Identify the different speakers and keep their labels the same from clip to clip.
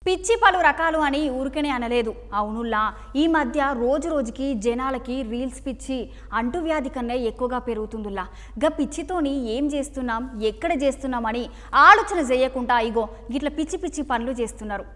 Speaker 1: పిచ్చి పలు రకాలు అని ఊరికనే అనలేదు. అవునుల్లా ఈ మధ్య రోజు రోజుకి జనాలకి రీల్స్ పిచ్చి అంటువ్యాధి కన్నా ఎక్కువగా పెరుగుతుందిలా. గా పిచ్చితోని ఏం చేస్తున్నాం, ఎక్కడ చేస్తున్నాం అని ఆలోచన చేయకుండా ఇగో గిట్ల పిచ్చి పిచ్చి పనులు చేస్తున్నారు.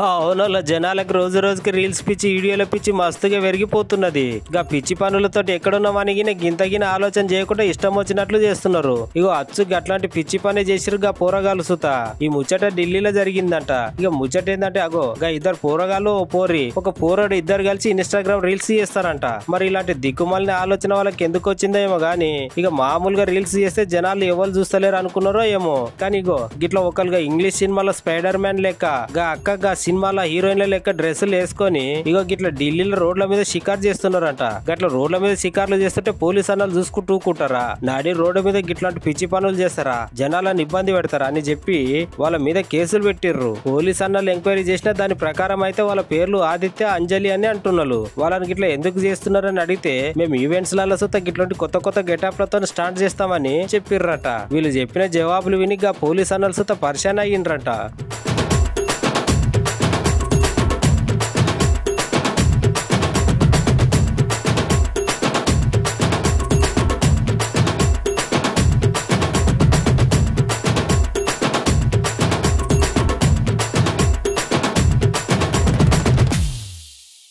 Speaker 2: అవునోళ్ళ జనాలకు రోజు రోజుకి రీల్స్ పిచ్చి వీడియోల పిచ్చి మస్తుగా పెరిగిపోతున్నది. గా పిచ్చి పనులతో ఎక్కడున్న మనకి గింతగిన ఆలోచన చేయకుండా ఇష్టం వచ్చినట్లు చేస్తున్నారు. ఇగో అచ్చు అట్లాంటి పిచ్చి పని చేసిరు గా పోరగాలు సుత. ఈ ముచ్చట ఢిల్లీలో జరిగిందంట. ఇక ముచ్చట ఏంటంటే అగో గా ఇద్దరు పోరగాలు ఓ పోరి ఒక పోరడు ఇద్దరు కలిసి ఇన్స్టాగ్రామ్ రీల్స్ చేస్తారంట. మరి ఇలాంటి దిక్కుమాలిన ఆలోచన వాళ్ళకి ఎందుకు వచ్చిందో ఏమో గానీ ఇక మామూలుగా రీల్స్ చేస్తే జనాలు ఎవరు చూస్తలేరు అనుకున్నారో ఏమో. కానీ ఇగో గిట్లా ఒకరుగా ఇంగ్లీష్ సినిమాలో స్పైడర్ మ్యాన్ లెక్క గా అక్క సినిమాల హీరోయిన్ల లెక్క డ్రెస్సులు వేసుకొని ఇగో గిట్ల ఢిల్లీలో రోడ్ల మీద షికారు చేస్తున్నారంట. గట్ల రోడ్ల మీద షికార్లు చేస్తుంటే పోలీసు అన్నలు చూసుకుంటూ కూటారా, నాడి రోడ్డు మీద గిట్లాంటి పిచ్చి పనులు చేస్తారా, జనాలను ఇబ్బంది పెడతారా అని చెప్పి వాళ్ళ మీద కేసులు పెట్టిర్రు. పోలీసు అన్నలు ఎంక్వైరీ చేసినా దాని ప్రకారం అయితే వాళ్ళ పేర్లు ఆదిత్య, అంజలి అని అంటున్నారు. వాళ్ళని గిట్లా ఎందుకు చేస్తున్నారని అడిగితే మేము ఈవెంట్స్ లలో సుత గిట్లాంటి కొత్త కొత్త గెటప్లతో స్టార్ట్ చేస్తామని చెప్పిర్రట. వీళ్ళు చెప్పిన జవాబులు విని పోలీసు అన్నలు సుత పరిశాన్ అయ్యిండ్రట.